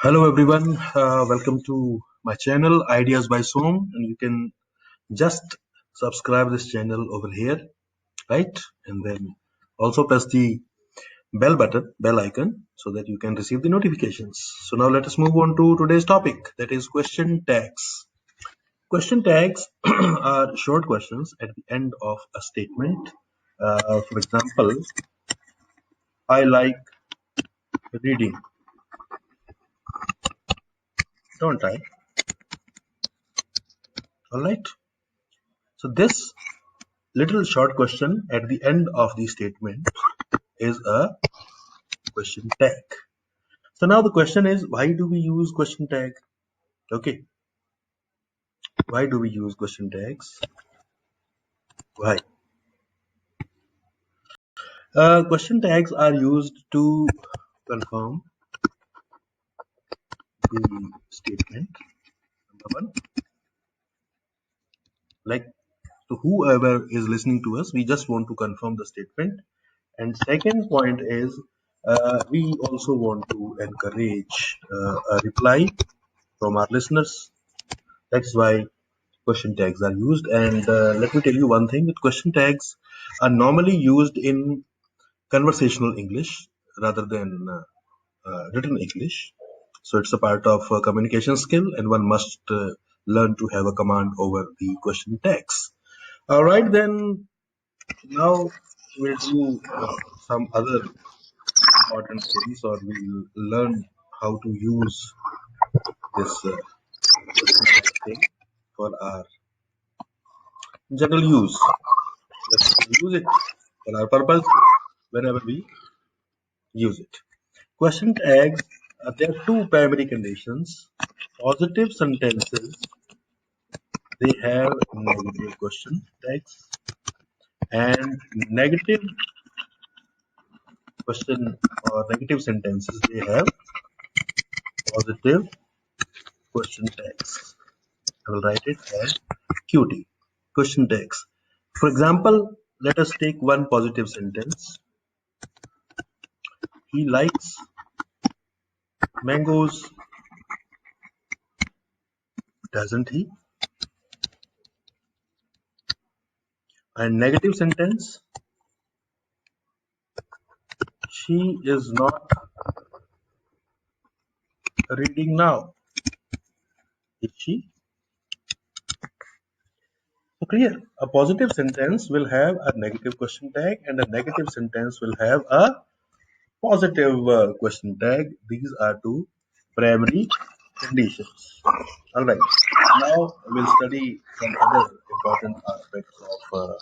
Hello everyone, welcome to my channel Ideas by Som, and you can just subscribe this channel over here, right? And then also press the bell icon so that you can receive the notifications. So now let us move on to today's topic, that is question tags. Question tags are short questions at the end of a statement. For example, I like reading, don't I? All right. So this little short question at the end of the statement is a question tag. So now the question is, why do we use question tag? Okay, why do we use question tags? Why? Question tags are used to confirm the statement. Number one, like to whoever is listening to us, we just want to confirm the statement. And second point is, we also want to encourage a reply from our listeners. That's why question tags are used. And let me tell you one thing, that question tags are normally used in conversational English rather than written English. So it's a part of communication skill, and one must learn to have a command over the question tags. All right, then now we'll do some other important things, or we'll learn how to use this question tag thing for our general use. Let's use it for our purpose whenever we use it. Question tags, there are two primary conditions. Positive sentences, they have negative question tags, and negative question or negative sentences, they have positive question tags. I will write it as QT, question tags. For example, let us take one positive sentence. He likes mangoes, doesn't he? And negative sentence, she is not reading now, is she? So clear. A positive sentence will have a negative question tag, and a negative sentence will have a positive question tag. These are two primary conditions. All right. Now we'll study some other important aspects of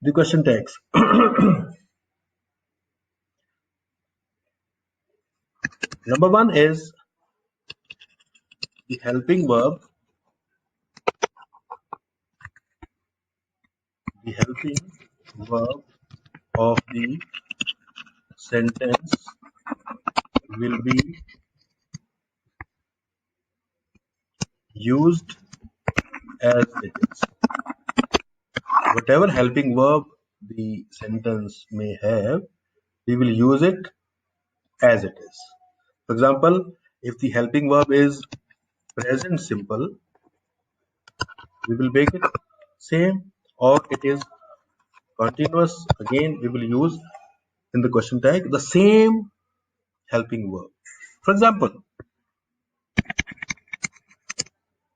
the question tags. Number one is the helping verb. The helping verb of the sentence will be used as it is. Whatever helping verb the sentence may have, we will use it as it is. For example, if the helping verb is present simple, we will make it same, or it is continuous, again we will use in the question tag the same helping verb. For example,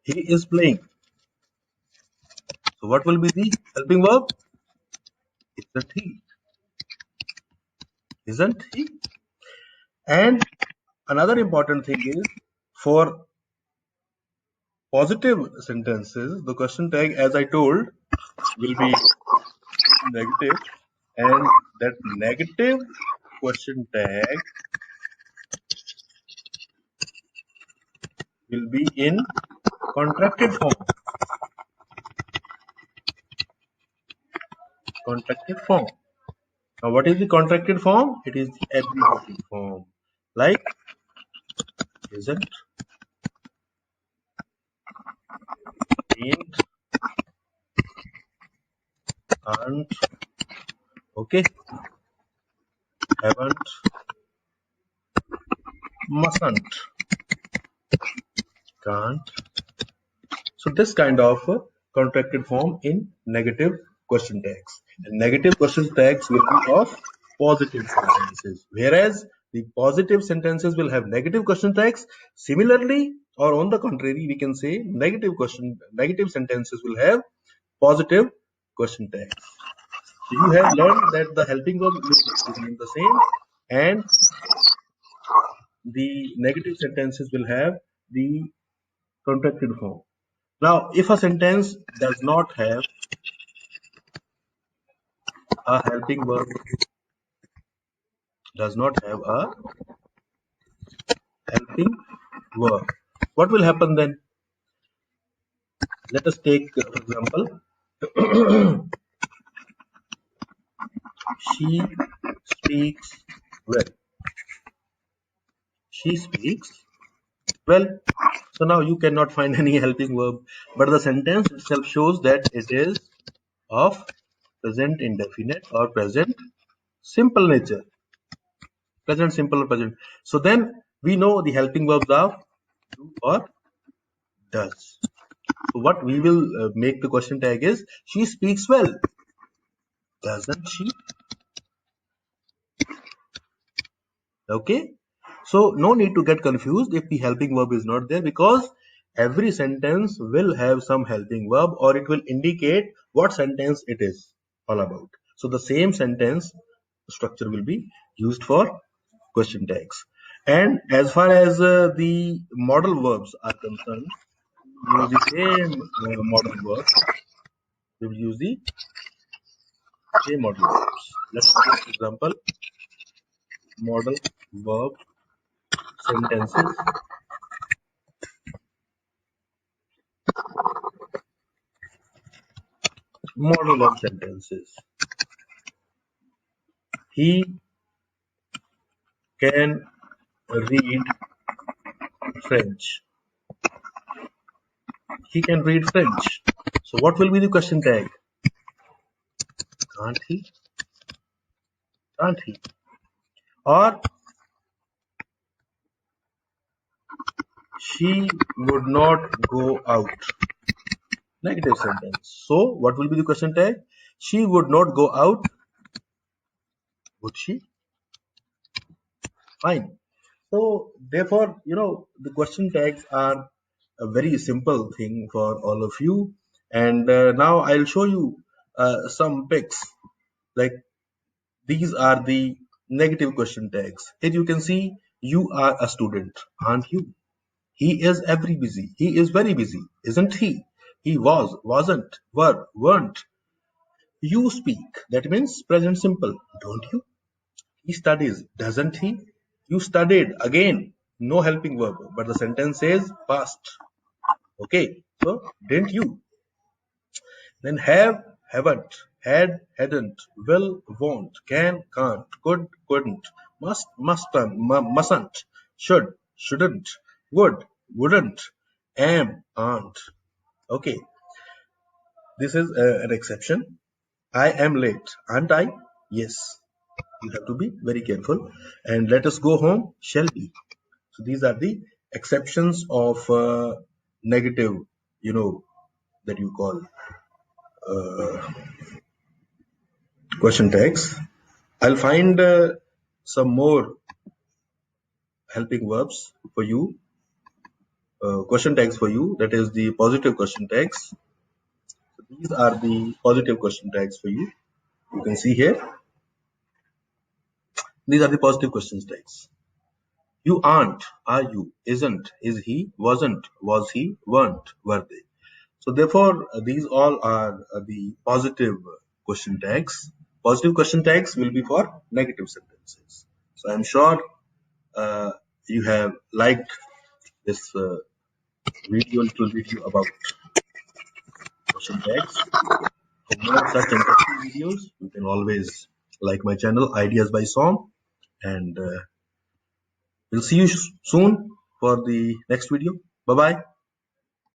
he is playing. So what will be the helping verb? Isn't he? Isn't he? And another important thing is, for positive sentences, the question tag, as I told, will be negative, and that negative question tag will be in contracted form. Contracted form. Now, what is the contracted form? It is the abbreviated form, like isn't, ain't, aren't, okay, haven't, mustn't, can't. So this kind of contracted form in negative question tags. And negative question tags will be of positive sentences, whereas the positive sentences will have negative question tags. Similarly, or on the contrary, we can say negative sentences will have positive question tags. So you have learned that the helping verb will remain the same, and the negative sentences will have the contracted form. Now, if a sentence does not have a helping verb, does not have a helping verb, what will happen then? Let us take, for example, she speaks well. She speaks well. So now you cannot find any helping verb, but the sentence itself shows that it is of present indefinite or present simple nature. Present simple or present. So then we know the helping verbs are do or does. So what we will make the question tag is, she speaks well, doesn't she? Okay. So no need to get confused if the helping verb is not there, because every sentence will have some helping verb, or it will indicate what sentence it is all about. So the same sentence structure will be used for question tags. And as far as the modal verbs are concerned, we use the same modal verbs. We will use the same modal verbs. Let's take, for example, modal verb sentences. Modal verb sentences. He can read French. He can read French. So what will be the question tag? Can't he? Can't he? Or she would not go out. Negative sentence. So what will be the question tag? She would not go out. Would she? Fine. So therefore, the question tags are a very simple thing for all of you. And now I'll show you some pics. Like, these are the negative question tags. Here you can see, you are a student, aren't you? He is very busy. He is very busy, isn't he? He was, wasn't, were, weren't. You speak. That means present simple, don't you? He studies, doesn't he? You studied. Again, no helping verb, but the sentence says past. Okay, so didn't you? Then have, haven't, had, hadn't, will, won't, can, can't, could, couldn't, must, mustn't, should, shouldn't, would, wouldn't, am, aren't. Okay, this is an exception. I am late, aren't I? Yes. You have to be very careful. And let us go home, shall we? So these are the exceptions of negative, that you call question tags. I'll find some more helping verbs for you, question tags for you, that is the positive question tags. So these are the positive question tags for you. You can see here. These are the positive question tags. You aren't, are you, isn't, is he, wasn't, was he, weren't, were they. So therefore, these all are the positive question tags. Positive question tags will be for negative sentences. So I'm sure you have liked this little video about question tags. For more such interesting videos, you can always like my channel, Ideas by Som, and we'll see you soon for the next video. Bye bye.